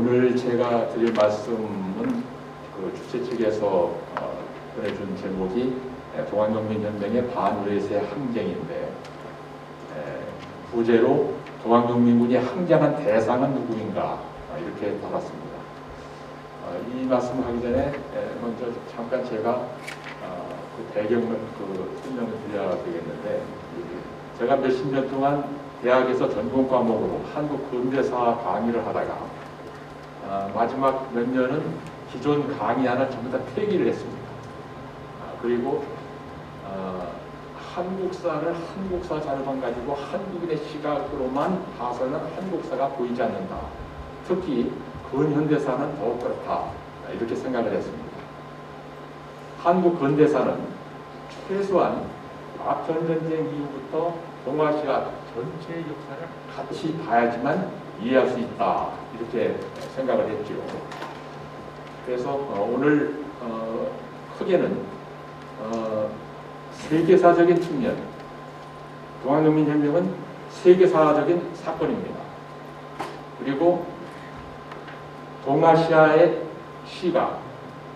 오늘 제가 드릴 말씀은 그 주최 측에서 보내준 제목이 동학농민혁명의 반의회세 항쟁인데, 부제로 동학농민군이 항쟁한 대상은 누구인가 이렇게 달았습니다. 이 말씀을 하기 전에 먼저 잠깐 제가 그 배경을 설명을 드려야 되겠는데, 제가 몇십 년 동안 대학에서 전공 과목으로 한국 근대사 강의를 하다가 마지막 몇 년은 기존 강의 하나 전부 다 폐기를 했습니다. 그리고 한국사를 한국사 자료만 가지고 한국인의 시각으로만 봐서는 한국사가 보이지 않는다. 특히 근현대사는 더욱 그렇다. 이렇게 생각을 했습니다. 한국 근대사는 최소한 아편전쟁 이후부터 동아시아 전체의 역사를 같이 봐야지만 이해할 수 있다. 이렇게 생각을 했죠. 그래서 오늘 크게는 세계사적인 측면, 동학농민혁명은 세계사적인 사건입니다. 그리고 동아시아의 시각,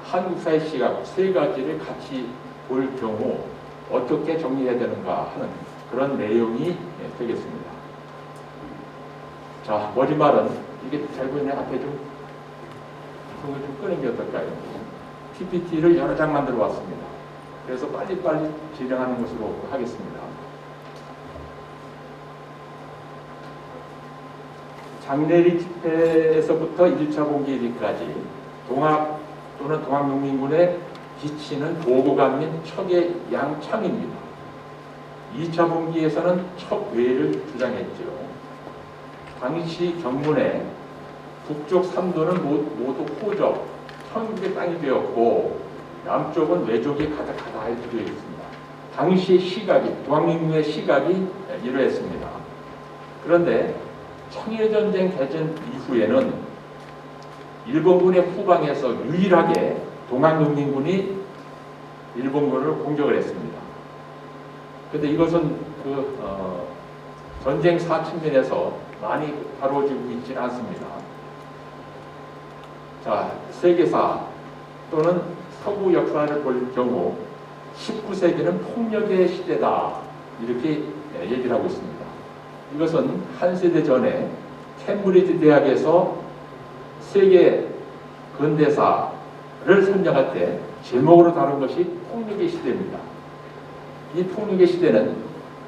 한국사의 시각 세 가지를 같이 볼 경우 어떻게 정리해야 되는가 하는 그런 내용이 되겠습니다. 자, 머리말은 이게 잘 보이네. 앞에 좀 끄는 게 어떨까요? PPT를 여러 장 만들어 왔습니다. 그래서 빨리빨리 진행하는 것으로 하겠습니다. 장내리 집회에서부터 1차 봉기일까지 동학 또는 동학농민군에 비치는 보고감 및 척의 양창입니다. 2차 봉기에서는 척외를 주장했죠. 당시 경문에 북쪽 3도는 모두 호적, 천국의 땅이 되었고 남쪽은 외족이 가득하다 이렇게 되어 있습니다. 당시 시각이, 동학민군의 시각이 이러했습니다. 그런데 청일전쟁 개전 이후에는 일본군의 후방에서 유일하게 동학농민군이 일본군을 공격을 했습니다. 그런데 이것은 전쟁사 측면에서 많이 다뤄지고 있지는 않습니다. 자, 세계사 또는 서구 역사를 볼 경우 19세기는 폭력의 시대다 이렇게 얘기를 하고 있습니다. 이것은 한 세대 전에 캠브리지 대학에서 세계 근대사를 선정할 때 제목으로 다룬 것이 폭력의 시대입니다. 이 폭력의 시대는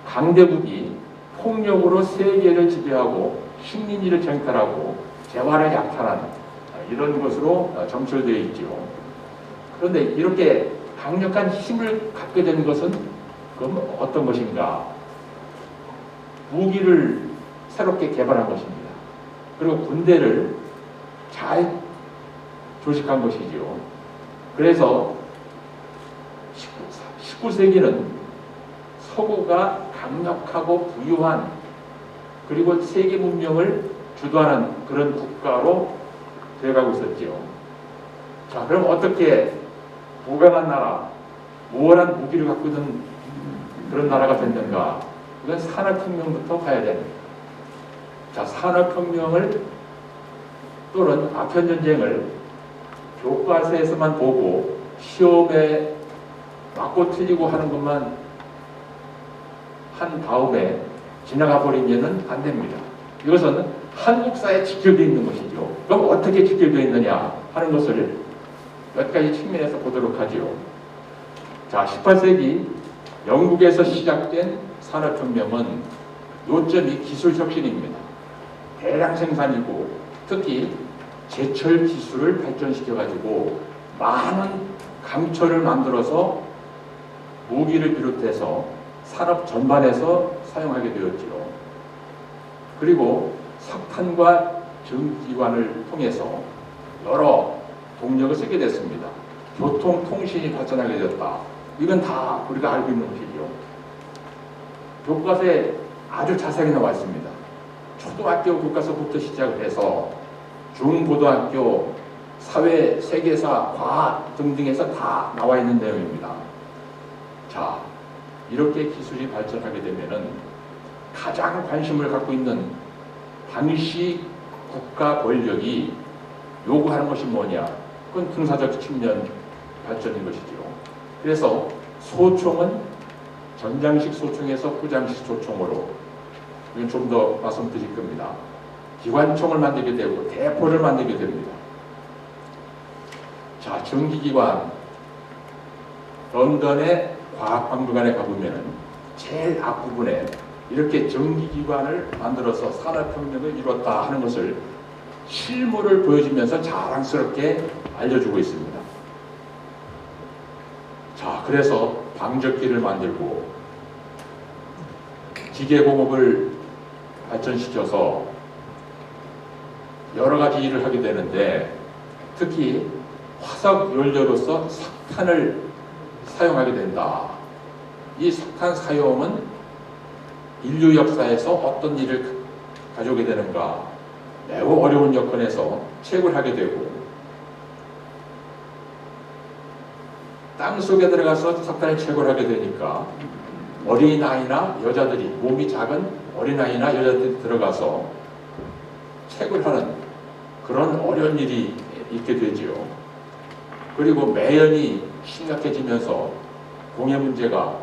강대국이 폭력으로 세계를 지배하고 식민지를 정탈하고 재화를 약탈하는 이런 것으로 점철되어 있죠. 그런데 이렇게 강력한 힘을 갖게 된 것은 그럼 어떤 것인가? 무기를 새롭게 개발한 것입니다. 그리고 군대를 잘 조직한 것이죠. 그래서 19세기는 서구가 강력하고 부유한 그리고 세계 문명을 주도하는 그런 국가로 되어가고 있었죠. 자, 그럼 어떻게 부강한 나라, 우월한 무기를 갖고 있는 그런 나라가 됐는가? 이건 산업혁명부터 가야 됩니다. 자, 산업혁명을 또는 아편전쟁을 교과서에서만 보고 시험에 맞고 틀리고 하는 것만 한 다음에 지나가 버리면은 안 됩니다. 이것은 한국사에 직결되어 있는 것이죠. 그럼 어떻게 직결되어 있느냐 하는 것을 몇 가지 측면에서 보도록 하죠. 자, 18세기 영국에서 시작된 산업혁명은 요점이 기술혁신입니다. 대량 생산이고 특히 제철 기술을 발전시켜가지고 많은 강철을 만들어서 무기를 비롯해서 산업 전반에서 사용하게 되었지요. 그리고 석탄과 전기관을 통해서 여러 동력을 쓰게 됐습니다. 교통, 통신이 발전하게 되었다. 이건 다 우리가 알고 있는 것이죠. 교과서에 아주 자세하게 나와 있습니다. 초등학교 교과서부터 시작을 해서 중고등학교, 사회, 세계사, 과학 등등에서 다 나와 있는 내용입니다. 자, 이렇게 기술이 발전하게 되면은 가장 관심을 갖고 있는 당시 국가 권력이 요구하는 것이 뭐냐? 그건 군사적 측면 발전인 것이죠. 그래서 소총은 전장식 소총에서 후장식 소총으로, 이건 좀 더 말씀드릴 겁니다. 기관총을 만들게 되고 대포를 만들게 됩니다. 자, 전기기관, 런던의 과학박물관에 가보면은 제일 앞부분에 이렇게 전기기관을 만들어서 산업혁명을 이뤘다 하는 것을 실물을 보여주면서 자랑스럽게 알려주고 있습니다. 자, 그래서 방적기를 만들고 기계공업을 발전시켜서 여러 가지 일을 하게 되는데, 특히 화석 연료로서 석탄을 사용하게 된다. 이 석탄 사용은 인류 역사에서 어떤 일을 가져오게 되는가, 매우 어려운 여건에서 채굴 하게 되고, 땅 속에 들어가서 석탄을 채굴하게 되니까 어린아이나 여자들이, 몸이 작은 어린아이나 여자들이 들어가서 채굴하는 그런 어려운 일이 있게 되지요. 그리고 매연이 심각해지면서 공해 문제가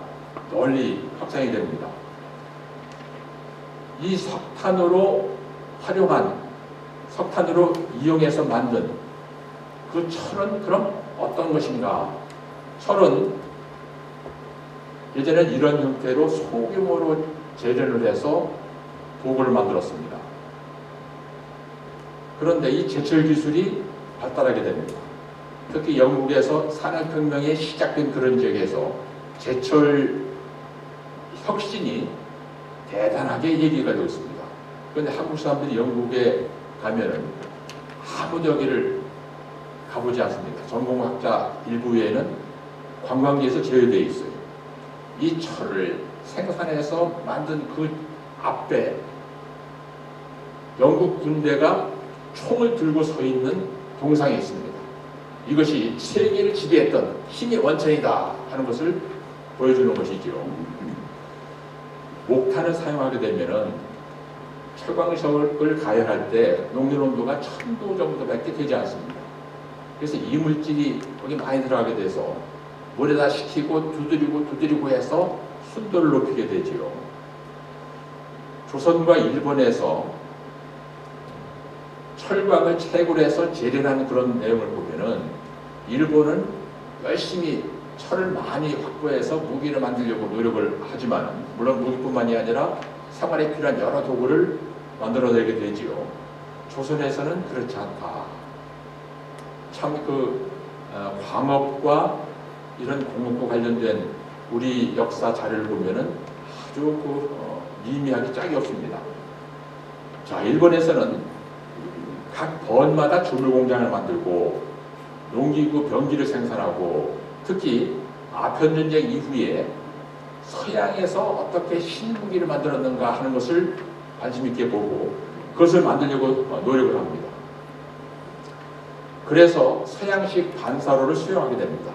널리 확산이 됩니다. 이 석탄으로 활용한, 석탄으로 이용해서 만든 그 철은 그럼 어떤 것인가? 철은 예전엔 이런 형태로 소규모로 재련을 해서 도구를 만들었습니다. 그런데 이 제철 기술이 발달하게 됩니다. 특히 영국에서 산업혁명이 시작된 그런 지역에서 제철 혁신이 대단하게 얘기가 되고 있습니다. 그런데 한국 사람들이 영국에 가면은 아무도 여기를 가보지 않습니다. 전공학자 일부 외에는 관광지에서 제외되어 있어요. 이 철을 생산해서 만든 그 앞에 영국 군대가 총을 들고 서 있는 동상이 있습니다. 이것이 세계를 지배했던 힘의 원천이다 하는 것을 보여주는 것이죠. 목탄을 사용하게 되면은 철광석을 가열할 때 녹는 온도가 1000도 정도밖에 되지 않습니다. 그래서 이물질이 거기 많이 들어가게 돼서 물에다 식히고 두드리고 해서 순도를 높이게 되지요. 조선과 일본에서 철광을 채굴해서 재련하는 그런 내용을 보면은 일본은 열심히 철을 많이 확보해서 무기를 만들려고 노력을 하지만, 물론 무기뿐만이 아니라 생활에 필요한 여러 도구를 만들어내게 되지요. 조선에서는 그렇지 않다. 참 광업과 이런 공업과 관련된 우리 역사 자료를 보면은 아주 미미하게 짝이 없습니다. 자, 일본에서는 각 번마다 주물 공장을 만들고 농기구 병기를 생산하고, 특히 아편전쟁 이후에 서양에서 어떻게 신무기를 만들었는가 하는 것을 관심 있게 보고 그것을 만들려고 노력을 합니다. 그래서 서양식 반사로를 수용하게 됩니다.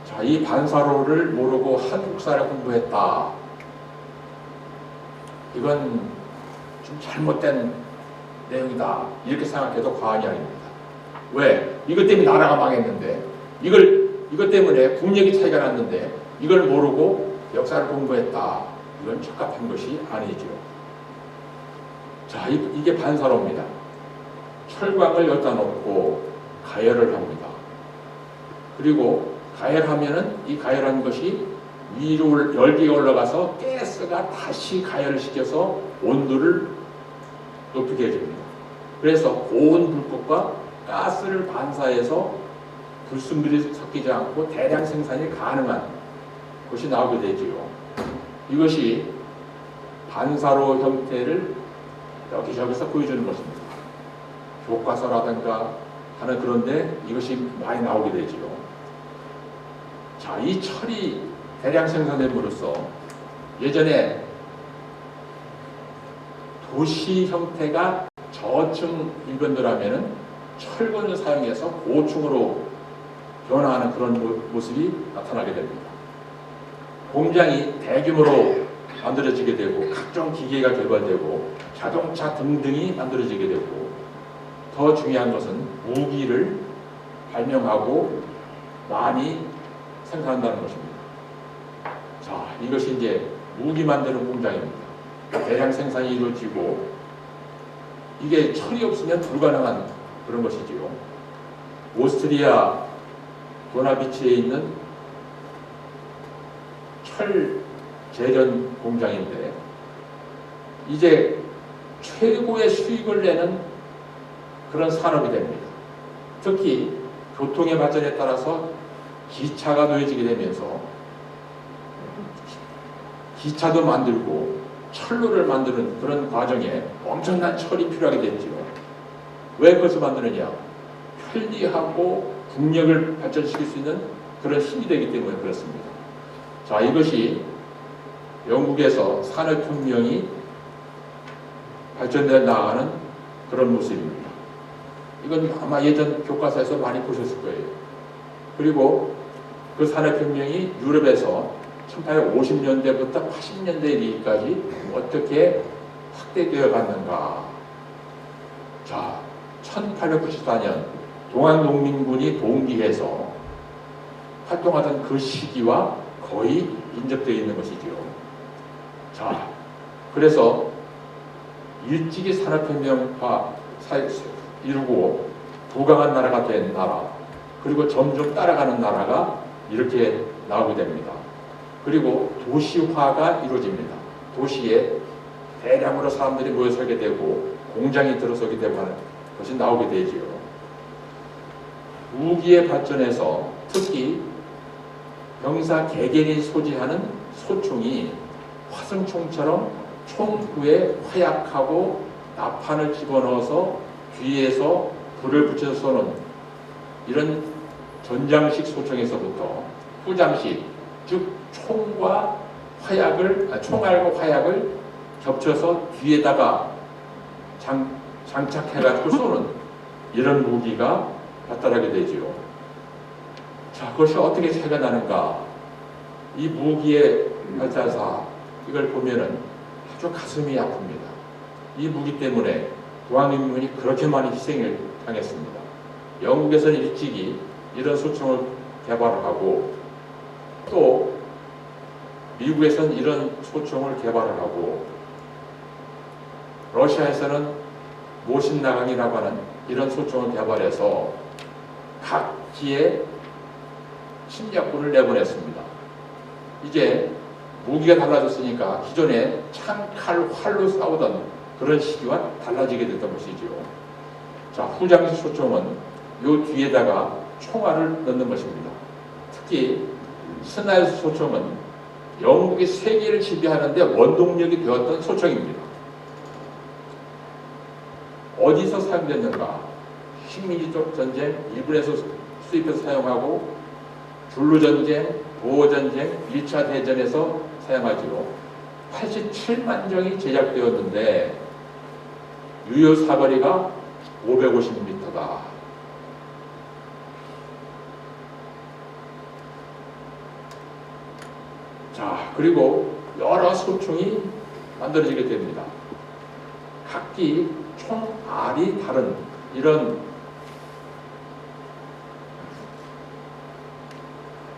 자, 이 반사로를 모르고 한국사를 공부했다. 이건 좀 잘못된 내용이다. 이렇게 생각해도 과언이 아닙니다. 왜? 이것 때문에 나라가 망했는데, 이것 때문에 국력이 차이가 났는데 이걸 모르고 역사를 공부했다. 이건 적합한 것이 아니죠. 자, 이게 반사로입니다. 철광을 여기다 놓고 가열을 합니다. 그리고 가열하면은 이 가열한 것이 위로 열기가 올라가서 가스가 다시 가열을 시켜서 온도를 높이게 해줍니다. 그래서 고온 불꽃과 가스를 반사해서 불순물이 섞이지 않고 대량 생산이 가능한 것이 나오게 되지요. 이것이 반사로 형태를 여기저기서 보여주는 것입니다. 교과서라든가 하는 그런데 이것이 많이 나오게 되지요. 자, 이 철이 대량 생산됨으로써 예전에 도시 형태가 저층 일본도라면은 철근을 사용해서 고층으로 변화하는 그런 모습이 나타나게 됩니다. 공장이 대규모로 만들어지게 되고 각종 기계가 개발되고 자동차 등등이 만들어지게 되고 더 중요한 것은 무기를 발명하고 많이 생산한다는 것입니다. 자, 이것이 이제 무기 만드는 공장입니다. 대량 생산이 이루어지고 이게 철이 없으면 불가능한 그런 것이지요. 오스트리아 도나비치에 있는 철 제련 공장인데 이제 최고의 수익을 내는 그런 산업이 됩니다. 특히 교통의 발전에 따라서 기차가 놓여지게 되면서 기차도 만들고 철로를 만드는 그런 과정에 엄청난 철이 필요하게 됐지요. 왜 그것을 만드느냐? 편리하고 국력을 발전시킬 수 있는 그런 힘이 되기 때문에 그렇습니다. 자, 이것이 영국에서 산업혁명이 발전되어 나가는 그런 모습입니다. 이건 아마 예전 교과서에서 많이 보셨을 거예요. 그리고 그 산업혁명이 유럽에서 1850년대부터 80년대 이르기까지 어떻게 확대되어 갔는가. 자, 1894년 동학농민군이 동기해서 활동하던 그 시기와 거의 인접되어 있는 것이지요. 자, 그래서 일찍이 산업혁명화 이루고 부강한 나라가 된 나라, 그리고 점점 따라가는 나라가 이렇게 나오게 됩니다. 그리고 도시화가 이루어집니다. 도시에 대량으로 사람들이 모여 살게 되고 공장이 들어서게 되고 하는 것이 나오게 되지요. 무기의 발전에서 특히 병사 개개인이 소지하는 소총이 화승총처럼 총구에 화약하고 나판을 집어넣어서 뒤에서 불을 붙여서 쏘는 이런 전장식 소총에서부터 후장식, 즉 총과 총알과 화약을 겹쳐서 뒤에다가 장착해가지고 쏘는 이런 무기가 발달하게 되지요. 자, 그것이 어떻게 차이가 나는가? 이 무기의 발달사 이걸 보면은 아주 가슴이 아픕니다. 이 무기 때문에 동학민군이 그렇게 많이 희생을 당했습니다. 영국에서는 일찍이 이런 소총을 개발을 하고 또 미국에서는 이런 소총을 개발을 하고 러시아에서는 모신나강이라고 하는 이런 소총을 개발해서 각 기에 침략군을 내보냈습니다. 이제 무기가 달라졌으니까 기존에 창, 칼, 활로 싸우던 그런 시기와 달라지게 됐던 것이지요. 자, 후장식 소총은 요 뒤에다가 총알을 넣는 것입니다. 특히 스나이스 소총은 영국이 세계를 지배하는데 원동력이 되었던 소총입니다. 어디서 사용됐는가? 식민지적 전쟁, 일본에서 수입해서 사용하고 줄루전쟁, 보호전쟁, 1차 대전에서 사용하지요. 87만 정이 제작되었는데 유효 사거리가 550m다. 자, 그리고 여러 소총이 만들어지게 됩니다. 각기 총알이 다른 이런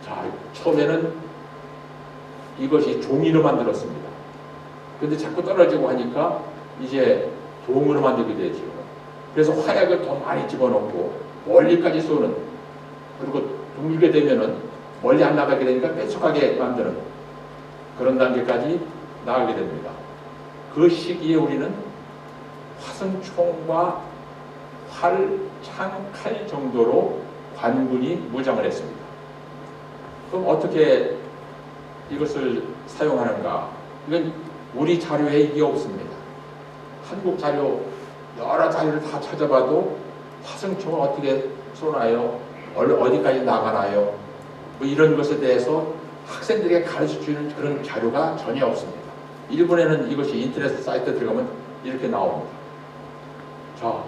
자, 처음에는 이것이 종이로 만들었습니다. 그런데 자꾸 떨어지고 하니까 이제 동으로 만들게 되죠. 그래서 화약을 더 많이 집어넣고 멀리까지 쏘는, 그리고 동일게 되면은 멀리 안 나가게 되니까 빼쪽하게 만드는 그런 단계까지 나가게 됩니다. 그 시기에 우리는 화승총과 활, 창, 칼 정도로 관군이 무장을 했습니다. 그럼 어떻게 이것을 사용하는가? 이건 우리 자료에 이게 없습니다. 한국 자료, 여러 자료를 다 찾아봐도 화승총을 어떻게 쏘나요? 어디까지 나가나요? 뭐 이런 것에 대해서 학생들에게 가르쳐주는 그런 자료가 전혀 없습니다. 일본에는 이것이 인터넷 사이트에 들어가면 이렇게 나옵니다. 자,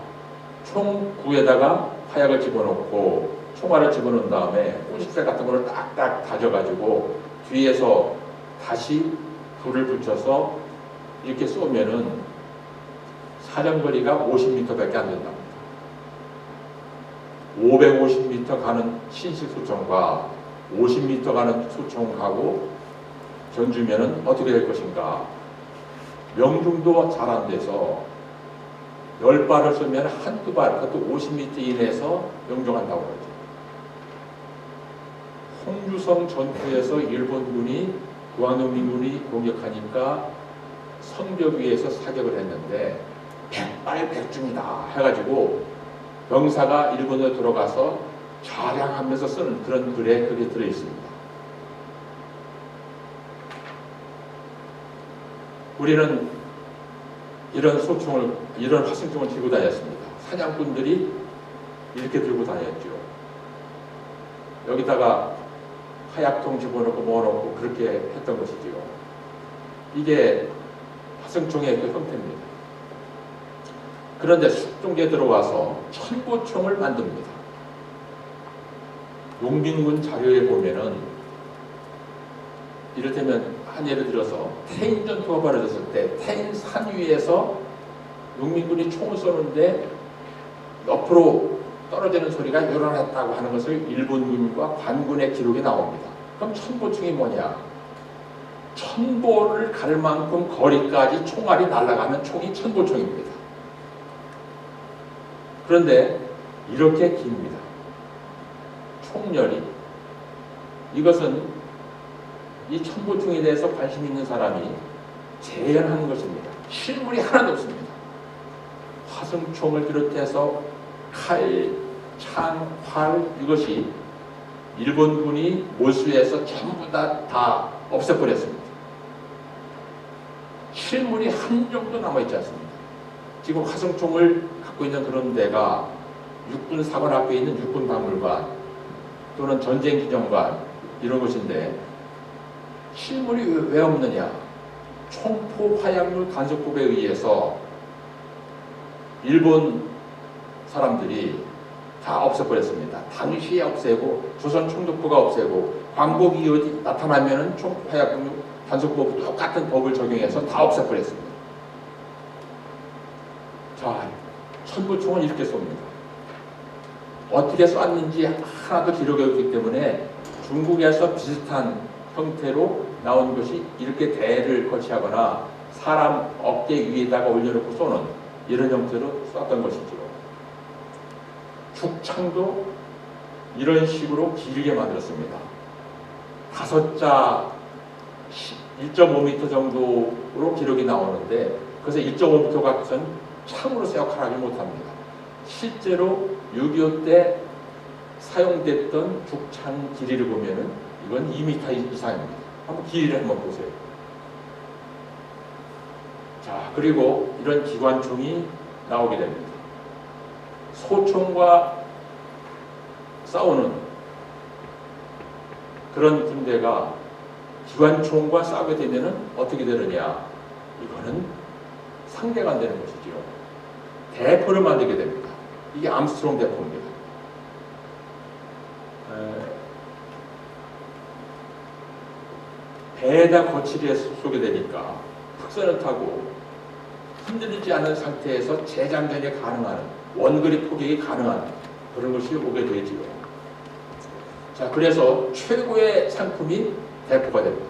총구에다가 화약을 집어넣고 총알을 집어넣은 다음에 꼬집살 같은 거를 딱딱 다져가지고 뒤에서 다시 불을 붙여서 이렇게 쏘면은 사정거리가 50m밖에 안 된답니다. 550m 가는 신식 소총과 50m 가는 소총하고 견주면은 어떻게 될 것인가? 명중도 잘 안 돼서 10발을 쏘면 한두 발, 그것도 50m 이내에서 명중한다고 그러죠. 홍주성 전투에서 일본군이 구한동민군이 공격하니까 성벽 위에서 사격을 했는데 백발백중이다 해가지고 병사가 일본에 들어가서 자랑하면서 쓰는 그런 글에 그게 들어있습니다. 우리는 이런 소총을, 이런 화승총을 들고 다녔습니다. 사냥꾼들이 이렇게 들고 다녔죠. 여기다가 하약통 집어넣고 넣고 그렇게 했던 것이지요. 이게 화승총의 그 형태입니다. 그런데 숙종에 들어와서 천보총을 만듭니다. 용빈군 자료에 보면은 이를테면 한 예를 들어서 태인 전투가 벌어졌을 때 태인 산 위에서 용민군이 총을 쏘는데 옆으로 떨어지는 소리가 요란했다고 하는 것을 일본군과 관군의 기록에 나옵니다. 그럼 천보총이 뭐냐? 천보를 갈 만큼 거리까지 총알이 날아가는 총이 천보총입니다. 그런데 이렇게 깁니다. 총열이. 이것은 이 천보총에 대해서 관심 있는 사람이 재현하는 것입니다. 실물이 하나도 없습니다. 화승총을 비롯해서 칼, 창, 활 이것이 일본군이 몰수해서 전부 다 없애버렸습니다. 실물이 한 정도 남아있지 않습니다. 지금 화승총을 갖고 있는 그런 데가 육군 사관 앞에 있는 육군 박물관 또는 전쟁 기념관 이런 곳인데 실물이 왜 없느냐? 총포 화약물 간섭법에 의해서 일본 사람들이 다 없애버렸습니다. 당시에 없애고 조선 총독부가 없애고 광복이 어디 나타나면은 총포 화약물 간섭법 똑같은 법을 적용해서 다 없애버렸습니다. 자, 천부총은 이렇게 쏩니다. 어떻게 쐈는지 하나도 기록이 없기 때문에 중국에서 비슷한 형태로 나온 것이 이렇게 대를 거치하거나 사람 어깨 위에다가 올려놓고 쏘는 이런 형태로 쐈던 것이죠. 죽창도 이런 식으로 길게 만들었습니다. 5자 1.5m 정도로 기록이 나오는데 그래서 1.5m 같은 창으로 역할하지 못합니다. 실제로 6.25 때 사용됐던 죽창 길이를 보면은 이건 2m 이상입니다. 한번 길이를 한번 보세요. 자, 그리고 이런 기관총이 나오게 됩니다. 소총과 싸우는 그런 군대가 기관총과 싸우게 되면은 어떻게 되느냐? 이거는 상대가 안 되는 것이죠. 대포를 만들게 됩니다. 이게 암스트롱 대포입니다. 배에다 거치를 쏘게 되니까 흑선을 타고 흔들리지 않은 상태에서 재장전이 가능한 원거리 포격이 가능한 그런 것이 오게 되지요. 자, 그래서 최고의 상품이 대포가 됩니다.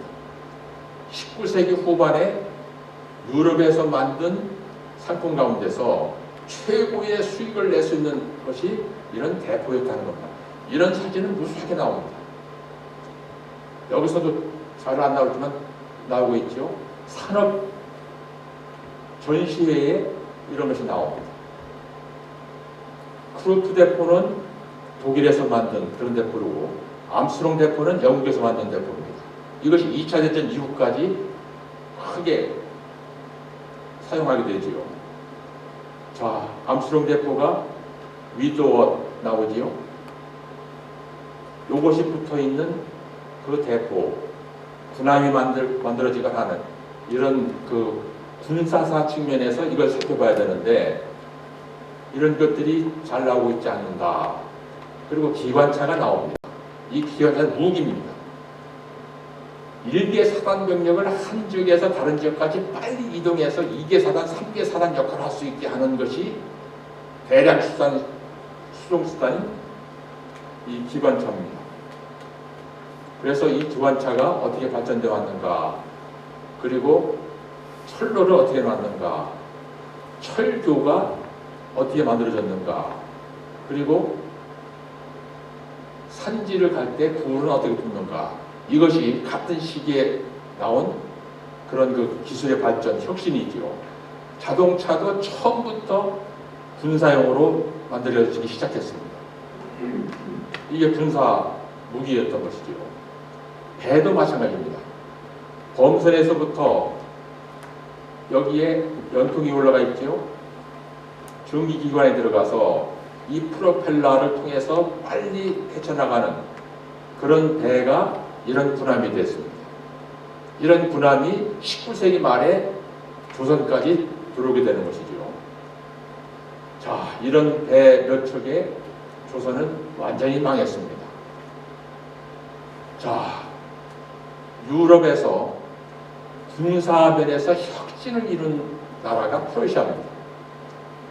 19세기 후반에 유럽에서 만든 상품 가운데서 최고의 수익을 낼 수 있는 것이 이런 대포였다는 겁니다. 이런 사진은 무수하게 나옵니다. 여기서도 잘 안 나오지만 나오고 있죠. 산업 전시회에 이런 것이 나옵니다. 크루트 대포는 독일에서 만든 그런 대포고 암스트롱 대포는 영국에서 만든 대포입니다. 이것이 2차 대전 이후까지 크게 사용하게 되지요. 자, 암스트롱 대포가 위도어 나오지요. 요것이 붙어있는 그 대포, 군함이 만들어지가 하는 이런 그 군사사 측면에서 이걸 살펴봐야 되는데 이런 것들이 잘 나오고 있지 않는다. 그리고 기관차가 나옵니다. 이 기관차는 무기입니다. 일개 사단 병력을 한 지역에서 다른 지역까지 빨리 이동해서 2개 사단, 3개 사단 역할을 할 수 있게 하는 것이 대량 수송수단인 이 기관차입니다. 그래서 이 기관차가 어떻게 발전되어 왔는가, 그리고 철로를 어떻게 만든가, 철교가 어떻게 만들어졌는가, 그리고 산지를 갈 때 굴은 어떻게 굽는가, 이것이 같은 시기에 나온 그런 그 기술의 발전, 혁신이지요. 자동차도 처음부터 군사용으로 만들어지기 시작했습니다. 이게 군사 무기였던 것이지요. 배도 마찬가지입니다. 범선에서부터 여기에 연통이 올라가 있죠. 전기기관에 들어가서 이 프로펠러를 통해서 빨리 헤쳐나가는 그런 배가 이런 군함이 됐습니다. 이런 군함이 19세기 말에 조선까지 들어오게 되는 것이죠. 자, 이런 배 몇 척에 조선은 완전히 망했습니다. 자, 유럽에서 군사면에서 혁신을 이룬 나라가 프러시아입니다.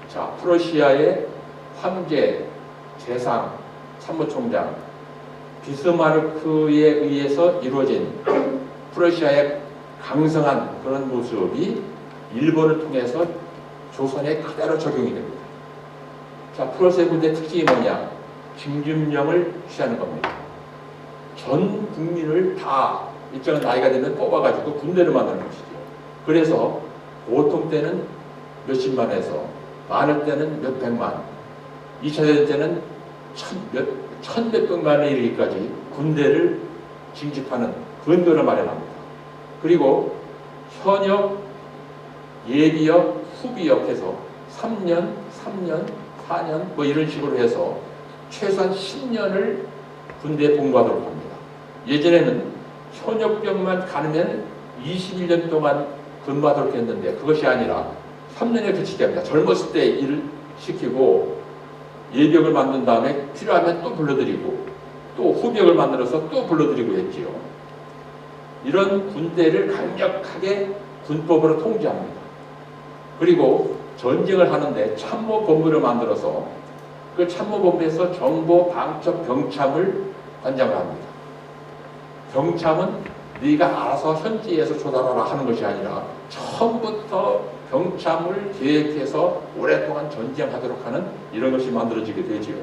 자, 프러시아의 황제, 재상, 참모총장 비스마르크에 의해서 이루어진 프러시아의 강성한 그런 모습이 일본을 통해서 조선에 그대로 적용이 됩니다. 자, 프러시아 군대 특징이 뭐냐? 징집령을 취하는 겁니다. 전 국민을 다 일정한 나이가 되면 뽑아가지고 군대를 만드는 것이죠. 그래서 보통 때는 몇십만에서 많을 때는 몇백만, 2차 대전 때는 천몇백만에 이르기까지 군대를 징집하는 근거를 마련합니다. 그리고 현역, 예비역, 후비역 해서 3년, 4년 뭐 이런 식으로 해서 최소한 10년을 군대에 복무하도록 합니다. 예전에는 현역병만 가르면 21년 동안 근무하도록 했는데 그것이 아니라 3년에 그치게 합니다. 젊었을 때 일을 시키고 예비역을 만든 다음에 필요하면 또 불러들이고 또 후비역을 만들어서 또 불러들이고 했지요. 이런 군대를 강력하게 군법으로 통제합니다. 그리고 전쟁을 하는데 참모본부를 만들어서 그 참모본부에서 정보, 방첩, 병참을 관장을 합니다. 병참은 네가 알아서 현지에서 조달하라 하는 것이 아니라 처음부터 병참을 계획해서 오랫동안 전쟁하도록 하는 이런 것이 만들어지게 되지요.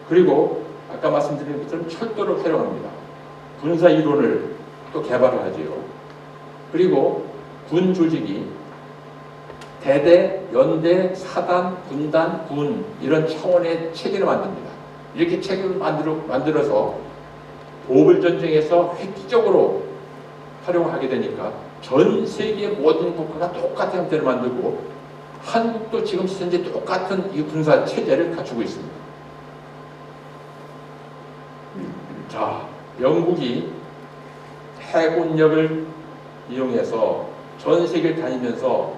그리고 아까 말씀드린 것처럼 철도를 활용합니다. 군사 이론을 또 개발을 하지요. 그리고 군 조직이 대대, 연대, 사단, 군단, 군 이런 차원의 체계를 만듭니다. 이렇게 체계를 만들어서 보불전쟁에서 획기적으로 활용을 하게 되니까 전 세계 모든 국가가 똑같은 형태를 만들고 한국도 지금 현재 똑같은 이 군사 체제를 갖추고 있습니다. 자, 영국이 해군력을 이용해서 전 세계를 다니면서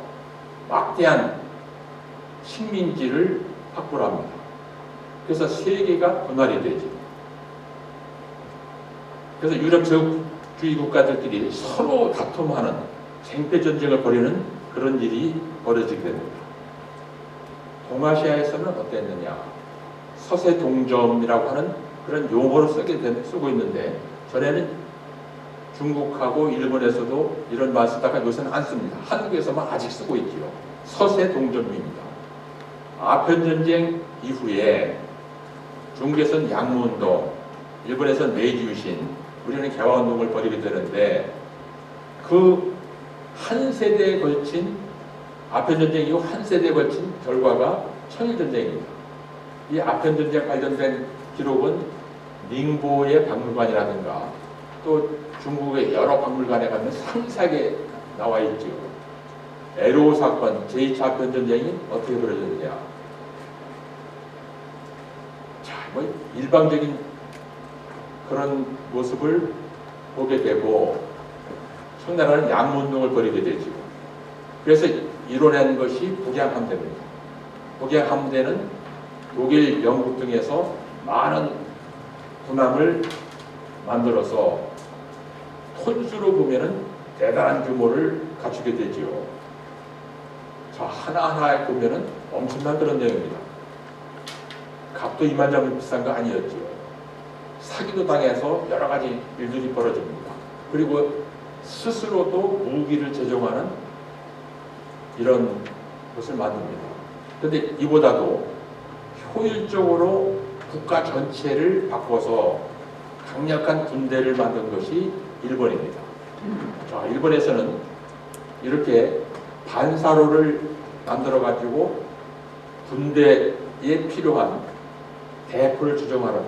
막대한 식민지를 확보를 합니다. 그래서 세계가 분할이 되죠. 그래서 유럽 제국주의 국가들끼리 서로 다툼하는 생태 전쟁을 벌이는 그런 일이 벌어지게 됩니다. 동아시아에서는 어땠느냐? 서세동점이라고 하는 그런 용어로 쓰고 있는데 전에는 중국하고 일본에서도 이런 말 쓰다가 요새는 안 씁니다. 한국에서만 아직 쓰고 있지요. 서세동점입니다. 아편전쟁 이후에 중국에서는 양무운동, 일본에서는 메이지유신, 우리는 개화운동을 벌이게 되는데 그 한 세대에 걸친 아편전쟁 이후 한 세대에 걸친 결과가 청일전쟁입니다. 이 아편전쟁 관련된 기록은 닝보의 박물관이라든가 또 중국의 여러 박물관에 가면 상세하게 나와 있죠. 에로 사건, 제2차 아편전쟁이 어떻게 벌어졌느냐. 자, 뭐 일방적인 그런 모습을 보게 되고 청나라는 양문운동을 벌이게 되죠. 그래서 이뤄낸 것이 북양함대입니다. 북양함대는 독일, 영국 등에서 많은 군함을 만들어서 톤수로 보면은 대단한 규모를 갖추게 되지요. 자, 하나하나 보면은 엄청난 그런 내용입니다. 값도 이만저만 비싼 거 아니었죠. 사기도 당해서 여러 가지 일들이 벌어집니다. 그리고 스스로도 무기를 제공하는 이런 것을 만듭니다. 그런데 이보다도 효율적으로 국가 전체를 바꿔서 강력한 군대를 만든 것이 일본입니다. 자, 일본에서는 이렇게 반사로를 만들어 가지고 군대에 필요한 대포를 조정하는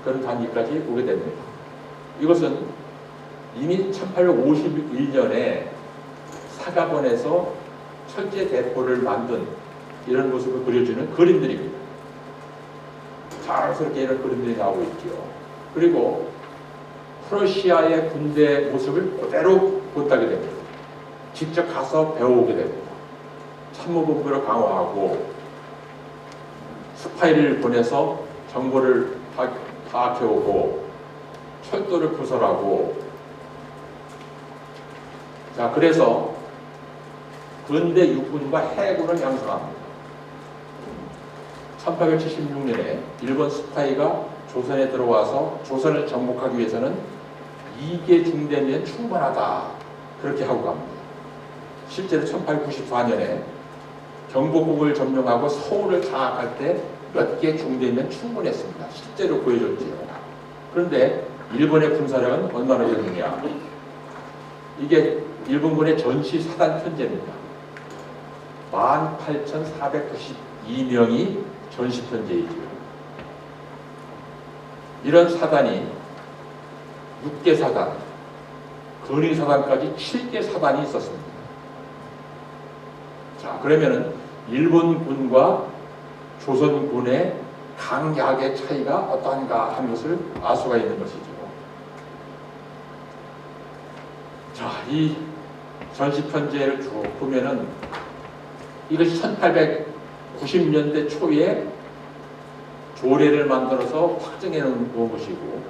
그런 단계까지 오게 됩니다. 이것은 이미 1851년에 사가본에서 철제 대포를 만든 이런 모습을 그려주는 그림들입니다. 자연스럽게 이런 그림들이 나오고 있죠. 그리고 프러시아의 군대 모습을 그대로 본따게 됩니다. 직접 가서 배워오게 됩니다. 참모본부를 강화하고 스파이를 보내서 정보를 파악해오고 철도를 부설하고, 자, 그래서 근대 육군과 해군을 양성합니다. 1876년에 일본 스파이가 조선에 들어와서 조선을 정복하기 위해서는 2개 중대면 충분하다, 그렇게 하고 갑니다. 실제로 1894년에 경복궁을 점령하고 서울을 장악할 때 몇 개 중대면 충분했습니다. 실제로 보여줬지요. 그런데 일본의 군사력은 얼마나 되느냐? 이게 일본군의 전시 사단 편제입니다. 18,492명이 전시 편제이죠. 이런 사단이 6개 사단, 근위 사단까지 7개 사단이 있었습니다. 자, 그러면은 일본군과 조선군의 강약의 차이가 어떠한가 하는 것을 알 수가 있는 것이죠. 자, 이 전시 편제를 쭉 보면은 이것이 1890년대 초에 조례를 만들어서 확정해 놓은 것이고,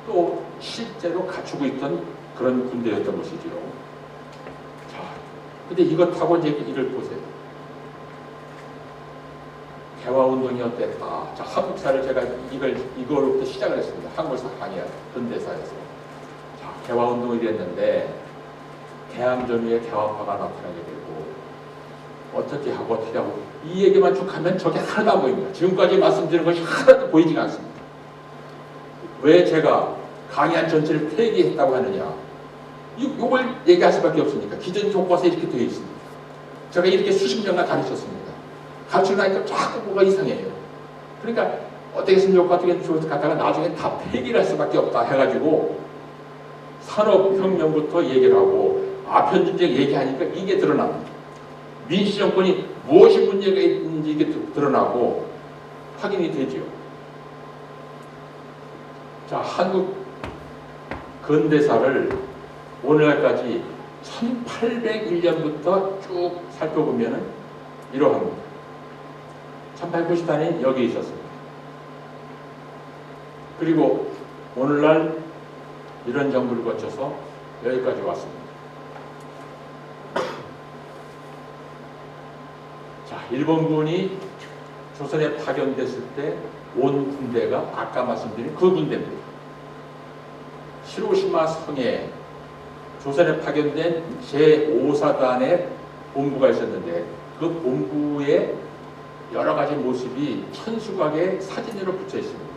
또 실제로 갖추고 있던 그런 군대였던 것이지요. 자, 근데 이것하고 이제 이걸 보세요. 개화운동이 어땠다. 자, 한국사를 제가 이거로부터 시작을 했습니다. 한국사 강의할 근대사에서. 자, 개화운동이 됐는데 개항전위에 개화파가 나타나게 되고, 어떻게 하고 어떻게 하고 이 얘기만 쭉 하면 저게 하나도 안 보입니다. 지금까지 말씀드린 것이 하나도 보이지가 않습니다. 왜 제가 강의한 전체를 폐기했다고 하느냐? 이걸 얘기할 수밖에 없으니까. 기존 교과서에 이렇게 되어 있습니다. 제가 이렇게 수십 년간 가르쳤습니다. 가르치고 나니까 자꾸 뭐가 이상해요. 그러니까 어떻게 했으면 좋을 것 같다가 나중에 다 폐기를 할 수밖에 없다 해가지고 산업혁명부터 얘기를 하고 아편전쟁 얘기하니까 이게 드러납니다. 민주정권이 무엇이 문제가 있는지 이게 드러나고 확인이 되지요. 자, 한국 근대사를 오늘날까지 1801년부터 쭉 살펴보면 이러합니다. 1894년 여기 있었습니다. 그리고 오늘날 이런 정부를 거쳐서 여기까지 왔습니다. 자, 일본군이 조선에 파견됐을 때 온 군대가 아까 말씀드린 그 군대입니다. 히로시마 성에 조선에 파견된 제5사단의 본부가 있었는데 그 본부에 여러 가지 모습이 천수각의 사진으로 붙여 있습니다.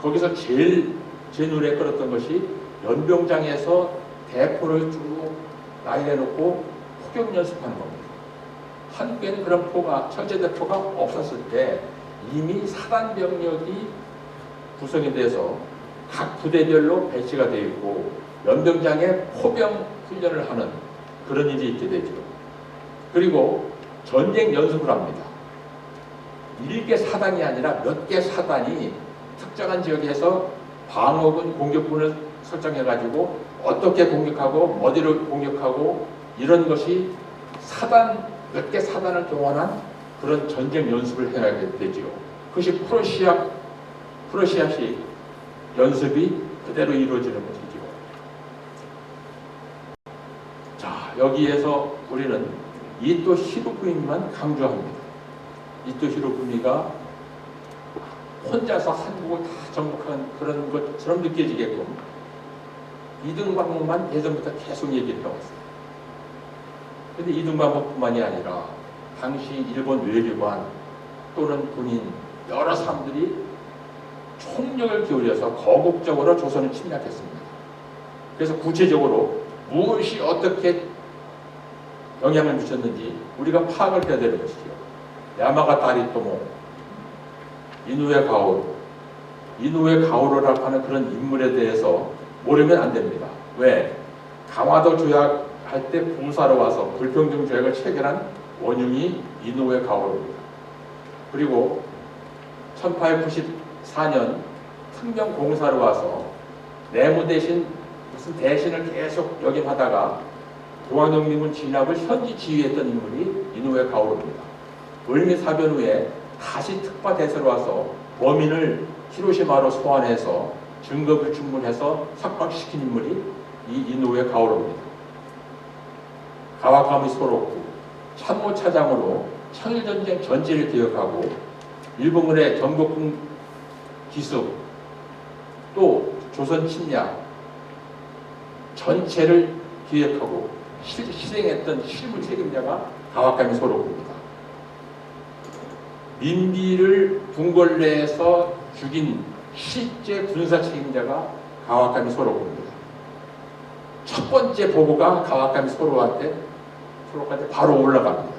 거기서 제일 제 눈에 끌었던 것이 연병장에서 대포를 쭉 나열해놓고 포격 연습하는 겁니다. 한국에는 그런 철제대포가 없었을 때 이미 사단 병력이 구성이 돼서 각 부대별로 배치가 되어 있고 연병장에 포병 훈련을 하는 그런 일이 있게 되죠. 그리고 전쟁 연습을 합니다. 1개 사단이 아니라 몇 개 사단이 특정한 지역에서 방어군, 공격군을 설정해가지고 어떻게 공격하고 어디를 공격하고 이런 것이 사단, 몇 개 사단을 동원한 그런 전쟁 연습을 해야 되지요. 그것이 프러시아식 연습이 그대로 이루어지는 것이죠. 자, 여기에서 우리는 이토 히로부미만 강조합니다. 이토 히로부미가 혼자서 한국을 다 정복한 그런 것처럼 느껴지게끔 이등방목만 예전부터 계속 얘기했다고 했어요. 그런데 이등방목뿐만이 아니라 당시 일본 외교관 또는 군인 여러 사람들이 총력을 기울여서 거국적으로 조선을 침략했습니다. 그래서 구체적으로 무엇이 어떻게 영향을 미쳤는지 우리가 파악을 해야 되는 것이죠. 야마가타 아리토모, 이누에 가오루, 이누에 가오루라고 하는 그런 인물에 대해서 모르면 안 됩니다. 왜? 강화도 조약할 때 부사로 와서 불평등 조약을 체결한 원흉이 이누에 가오루입니다. 그리고 1894년 특명공사로 와서 내무 대신 무슨 대신을 계속 역임하다가 동학농민군 진압을 현지 지휘했던 인물이 이누에 가오루입니다. 을미 사변 후에 다시 특파 대사로 와서 범인을 히로시마로 소환해서 증거를 충분해서 석방시킨 인물이 이 이누에 가오루입니다. 가와카미 소로쿠 참모차장으로 청일전쟁 전체를 기획하고 일본군의 전국군 기습 또 조선 침략 전체를 기획하고 실행했던 실무 책임자가 가와카미 소로쿠입니다. 민비를 궁궐내에서 죽인 실제 군사 책임자가 가와카미 소로쿠입니다. 첫 번째 보고가 가와카미 소로쿠한테 바로 올라갑니다.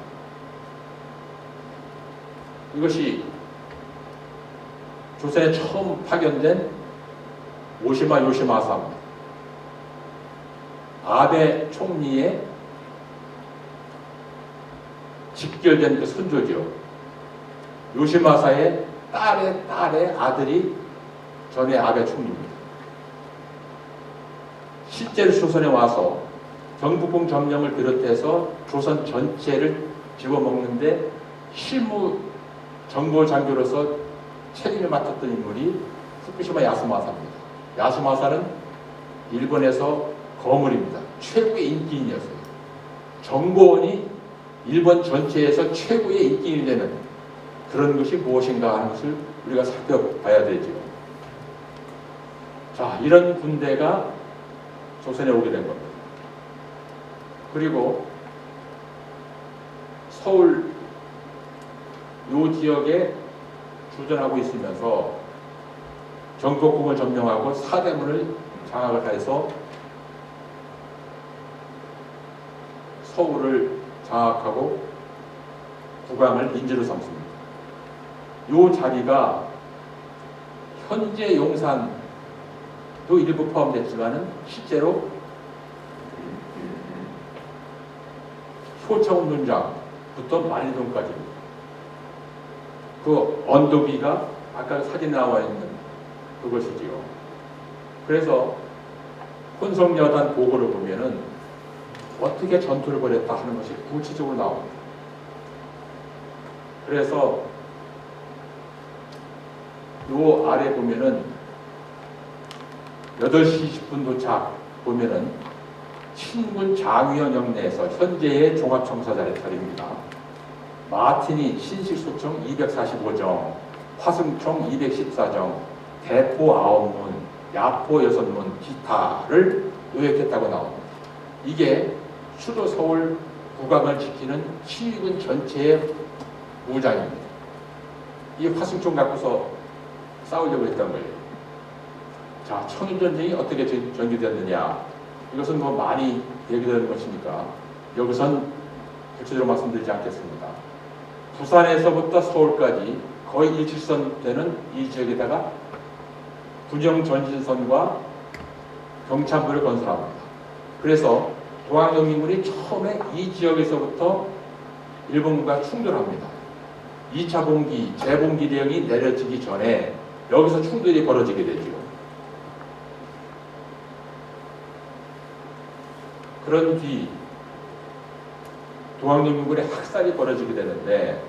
이것이 조선에 처음 파견된 오시마 요시마사입니다. 아베 총리의 직결된 그 손조죠. 요시마사의 딸의 아들이 전에 아베 총리입니다. 실제로 조선에 와서 경북궁 점령을 비롯해서 조선 전체를 집어먹는데 실무 정보장교로서 책임을 맡았던 인물이 후쿠시마 야스마사입니다. 야스마사는 일본에서 거물입니다. 최고의 인기인이었어요. 정보원이 일본 전체에서 최고의 인기인이 되는 그런 것이 무엇인가 하는 것을 우리가 살펴봐야 되죠. 자, 이런 군대가 조선에 오게 된 겁니다. 그리고 서울 요 지역에 주전하고 있으면서 전국궁을 점령하고 사대문을 장악을 해서 서울을 장악하고 국왕을 인지로 삼습니다. 요 자리가 현재 용산도 일부 포함됐지만은 실제로 효청운동장부터 만리동까지입니다. 그 언덕위가 아까 사진 나와 있는 그것이지요. 그래서 혼성여단 보고를 보면은 어떻게 전투를 벌였다 하는 것이 구체적으로 나옵니다. 그래서 요 아래 보면은 8시 20분 도착 보면은 친군 장위원 영내에서 현재의 종합청사자리입니다. 마틴이 신식소총 245정, 화승총 214정, 대포 9문, 야포 6문, 기타를 요약했다고 나옵니다. 이게 수도 서울 국왕을 지키는 시위군 전체의 무장입니다. 이 화승총 갖고서 싸우려고 했던 거예요. 자, 청일전쟁이 어떻게 전개되었느냐, 이것은 뭐 많이 얘기되는 것이니까 여기선 구체적으로 말씀드리지 않겠습니다. 부산에서부터 서울까지 거의 일직선 되는 이 지역에다가 군정 전진선과 경참부를 건설합니다. 그래서 동학농민군이 처음에 이 지역에서부터 일본군과 충돌합니다. 2차 봉기, 재봉기 대응이 내려지기 전에 여기서 충돌이 벌어지게 되죠. 그런 뒤 동학농민군의 학살이 벌어지게 되는데,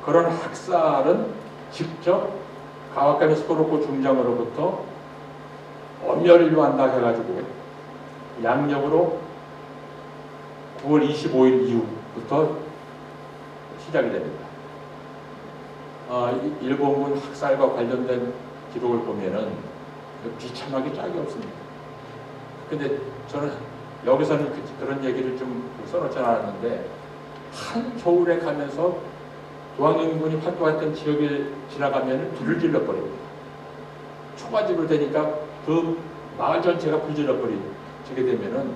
그런 학살은 직접 가와카미 소로쿠 중장으로부터 엄멸을 요한다 해가지고 양력으로 9월 25일 이후부터 시작이 됩니다. 일본군 학살과 관련된 기록을 보면은 비참하게 짝이 없습니다. 근데 저는 여기서는 그런 얘기를 좀 써놓지 않았는데, 한 겨울에 가면서 도항영군이 활동했던 지역을 지나가면 불을 질러버립니다. 초가집으로 되니까 그 마을 전체가 불질러버리게 되면은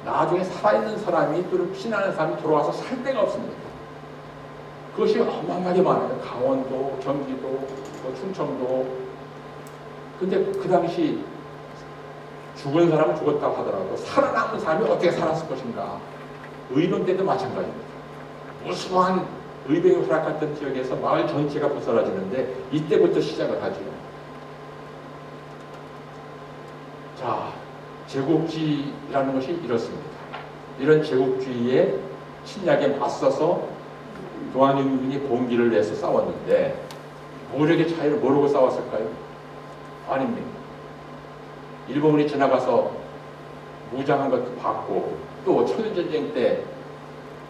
나중에 살아있는 사람이 또는 피난하는 사람이 돌아와서 살 데가 없습니다. 그것이 어마어마하게 많아요. 강원도, 경기도, 충청도. 근데 그 당시 죽은 사람은 죽었다고 하더라도 살아남은 사람이 어떻게 살았을 것인가. 의병 때도 마찬가지입니다. 무수한 의병이 활약했던 지역에서 마을 전체가 부서지는데 이때부터 시작을 하죠. 자, 제국주의라는 것이 이렇습니다. 이런 제국주의에 침략에 맞서서 도항영군이 봉기를 내서 싸웠는데, 무력의 차이를 모르고 싸웠을까요? 아닙니다. 일본군이 지나가서 무장한 것도 봤고, 또 청일전쟁 때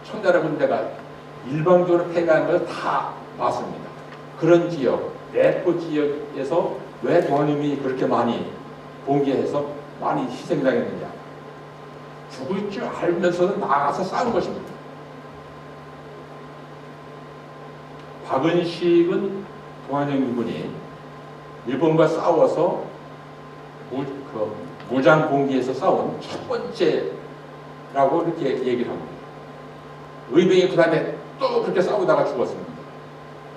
청나라 군대가 일방적으로 패배한 걸 다 봤습니다. 그런 지역, 내포 지역에서 왜 도항영군이 그렇게 많이 봉기해서 많이 희생당했느냐? 죽을 줄 알면서도 나가서 싸운 것입니다. 박은식은 도항영군이 일본과 싸워서 무장 봉기에서 싸운 첫 번째라고 이렇게 얘기를 합니다. 의병이 그 다음에 또 그렇게 싸우다가 죽었습니다.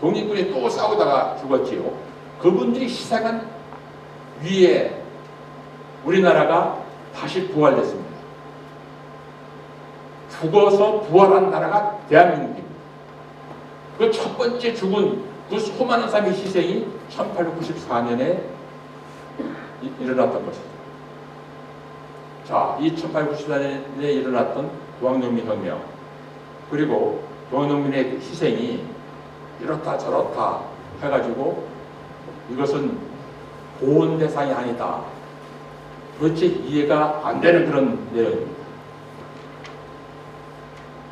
독립군이 또 싸우다가 죽었지요. 그분들이 희생한 위에 우리나라가 다시 부활됐습니다. 죽어서 부활한 나라가 대한민국입니다. 그 첫 번째 죽은 그 수많은 사람의 희생이 1894년에 일어났던 것이죠. 자, 이 1894년에 일어났던 도항영민 혁명, 그리고 도항영민의 희생이 이렇다 저렇다 해가지고 이것은 보온 대상이 아니다. 도대체 이해가 안 되는 그런 내용입니다.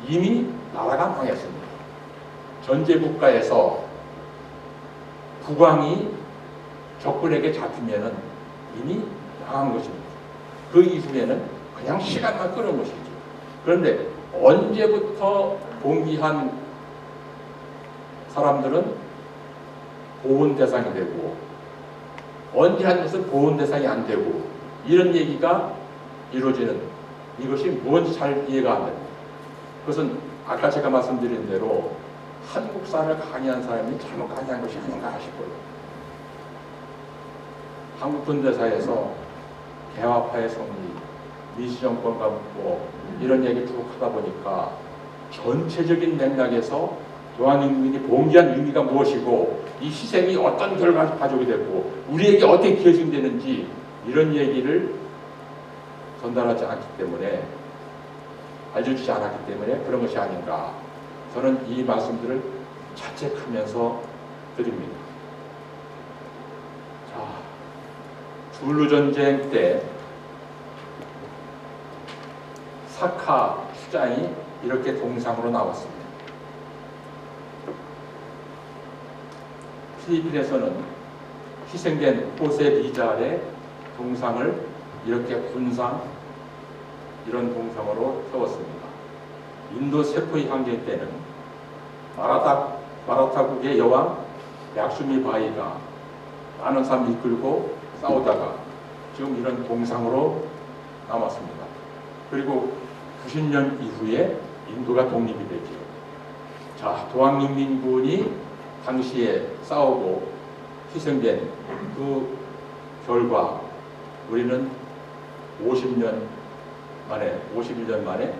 이미 나라가 망했습니다. 전제국가에서 국왕이 적군에게 잡히면은 이미 망한 것입니다. 그 이후에는 그냥 시간만 끄는 것이죠. 그런데 언제부터 봉기한 사람들은 보온 대상이 되고, 언제 한 것은 보온 대상이 안 되고, 이런 얘기가 이루어지는, 이것이 뭔지 잘 이해가 안 됩니다. 그것은 아까 제가 말씀드린 대로 한국사를 강의한 사람이 잘못 강의한 것이 아닌가 싶어요. 한국 근대사에서 개화파의 성리, 민주정권과 뭐 이런 얘기 쭉 하다 보니까 전체적인 맥락에서 도항영군이 봉기한 의미가 무엇이고, 이 희생이 어떤 결과를 가져오게 됐고, 우리에게 어떻게 기여되는지 이런 얘기를 전달하지 않기 때문에, 알려주지 않았기 때문에 그런 것이 아닌가. 저는 이 말씀들을 자책하면서 드립니다. 자, 줄루전쟁 때 사카 수장이 이렇게 동상으로 나왔습니다. 필리핀에서는 희생된 호세 리잘의 동상을 이렇게 군상, 이런 동상으로 세웠습니다. 인도 세포이 항쟁 때는 마라타국의 여왕 약수미 바이가 많은 사람 이끌고 싸우다가 지금 이런 동상으로 남았습니다. 그리고 90년 이후에 인도가 독립이 되죠. 자, 도항영민군이 당시에 싸우고 희생된 그 결과 우리는 51년 만에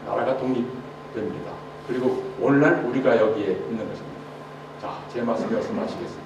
나라가 독립됩니다. 그리고 오늘날 우리가 여기에 있는 것입니다. 자, 제 말씀 여기서 마치겠습니다.